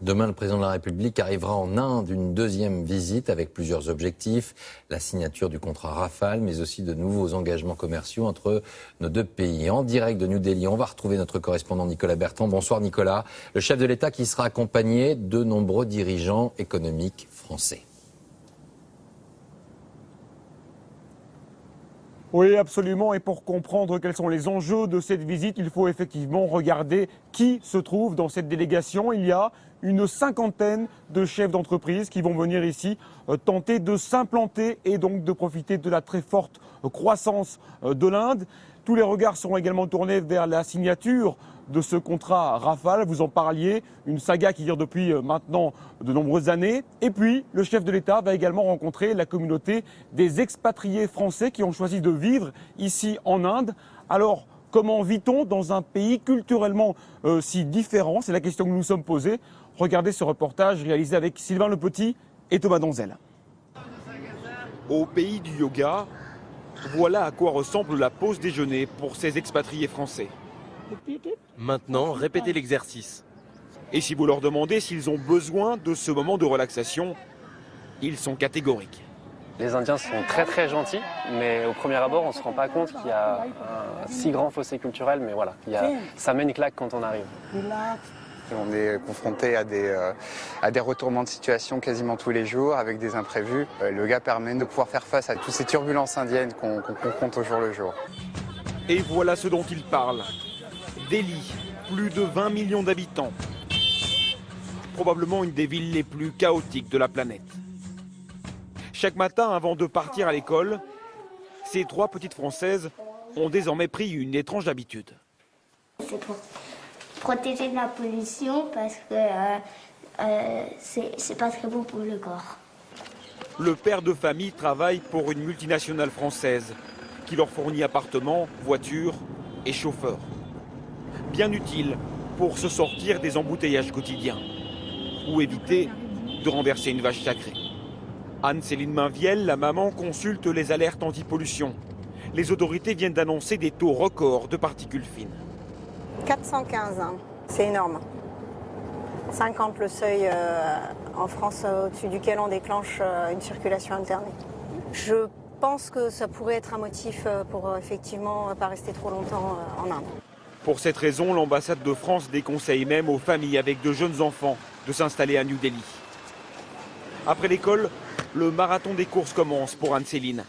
Demain, le président de la République arrivera en Inde, une deuxième visite avec plusieurs objectifs. La signature du contrat Rafale, mais aussi de nouveaux engagements commerciaux entre nos deux pays. En direct de New Delhi, on va retrouver notre correspondant Nicolas Bertrand. Bonsoir Nicolas. Le chef de l'État qui sera accompagné de nombreux dirigeants économiques français. Oui, absolument. Et pour comprendre quels sont les enjeux de cette visite, il faut effectivement regarder qui se trouve dans cette délégation. Il y a une cinquantaine de chefs d'entreprise qui vont venir ici tenter de s'implanter et donc de profiter de la très forte croissance de l'Inde. Tous les regards seront également tournés vers la signature de ce contrat Rafale. Vous en parliez, une saga qui dure depuis maintenant de nombreuses années. Et puis, le chef de l'État va également rencontrer la communauté des expatriés français qui ont choisi de vivre ici en Inde. Alors, comment vit-on dans un pays culturellement si différent? C'est la question que nous nous sommes posée. Regardez ce reportage réalisé avec Sylvain Lepetit et Thomas Donzel. Au pays du yoga, voilà à quoi ressemble la pause déjeuner pour ces expatriés français. Maintenant, répétez l'exercice. Et si vous leur demandez s'ils ont besoin de ce moment de relaxation, ils sont catégoriques. Les Indiens sont très très gentils, mais au premier abord, on ne se rend pas compte qu'il y a un si grand fossé culturel, mais voilà, ça met une claque quand on arrive. On est confronté à des retournements de situation quasiment tous les jours avec des imprévus. Le yoga permet de pouvoir faire face à toutes ces turbulences indiennes qu'on confronte au jour le jour. Et voilà ce dont ils parlent. Delhi, plus de 20 millions d'habitants. Probablement une des villes les plus chaotiques de la planète. Chaque matin, avant de partir à l'école, ces trois petites Françaises ont désormais pris une étrange habitude. C'est pour protéger de la pollution parce que c'est pas très bon pour le corps. Le père de famille travaille pour une multinationale française qui leur fournit appartements, voitures et chauffeurs. Bien utile pour se sortir des embouteillages quotidiens ou éviter de renverser une vache sacrée. Anne-Céline Mainviel, la maman, consulte les alertes anti-pollution. Les autorités viennent d'annoncer des taux records de particules fines. 415, hein. C'est énorme. 50 le seuil en France au-dessus duquel on déclenche une circulation interne. Je pense que ça pourrait être un motif pour effectivement pas rester trop longtemps en Inde. Pour cette raison, l'ambassade de France déconseille même aux familles avec de jeunes enfants de s'installer à New Delhi. Après l'école, le marathon des courses commence pour Anne-Céline.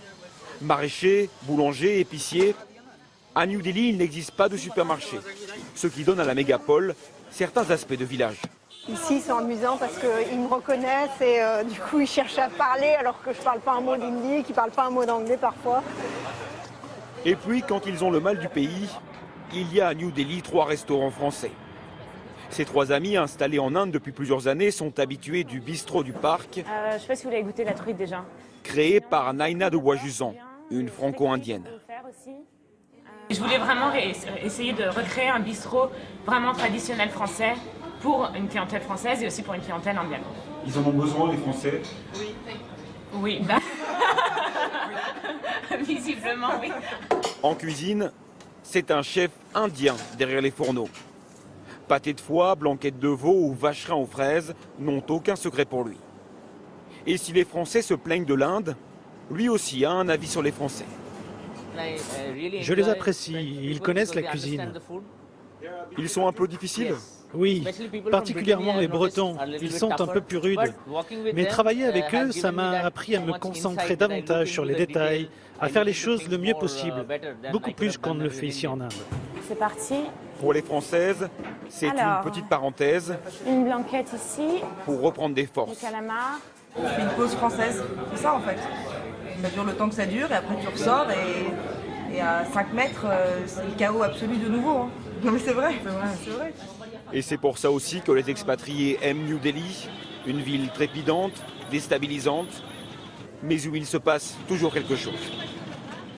Maraîcher, boulanger, épicier. À New Delhi, il n'existe pas de supermarché, ce qui donne à la mégapole certains aspects de village. Ici, ils sont amusants parce qu'ils me reconnaissent et du coup, ils cherchent à parler alors que je ne parle pas un mot d'hindi, qu'ils ne parlent pas un mot d'anglais parfois. Et puis, quand ils ont le mal du pays, il y a à New Delhi 3 restaurants français. Ces 3 amis installés en Inde depuis plusieurs années sont habitués du bistrot du parc. Je ne sais pas si vous l'avez goûté la truite déjà. Créé par Naina de Wajuzan, une franco-indienne. Je voulais vraiment essayer de recréer un bistrot vraiment traditionnel français pour une clientèle française et aussi pour une clientèle indienne. Ils en ont besoin, les Français? Oui. Oui, visiblement, oui. En cuisine, c'est un chef indien derrière les fourneaux. Pâté de foie, blanquette de veau ou vacherin aux fraises n'ont aucun secret pour lui. Et si les Français se plaignent de l'Inde, lui aussi a un avis sur les Français. Je les apprécie, ils connaissent la cuisine. Ils sont un peu difficiles? Oui, particulièrement les Bretons, ils sont un peu plus rudes. Mais travailler avec eux, ça m'a appris à me concentrer davantage sur les détails, à faire les choses le mieux possible, beaucoup plus qu'on ne le fait ici en Inde. C'est parti. Pour les Françaises, c'est une petite parenthèse. Une blanquette ici. Pour reprendre des forces. Du calamar. C'est une pause française, c'est ça en fait. Ça dure le temps que ça dure et après tu ressors et à 5 mètres, c'est le chaos absolu de nouveau. Hein. Non mais c'est vrai, c'est vrai. Et c'est pour ça aussi que les expatriés aiment New Delhi, une ville trépidante, déstabilisante, mais où il se passe toujours quelque chose.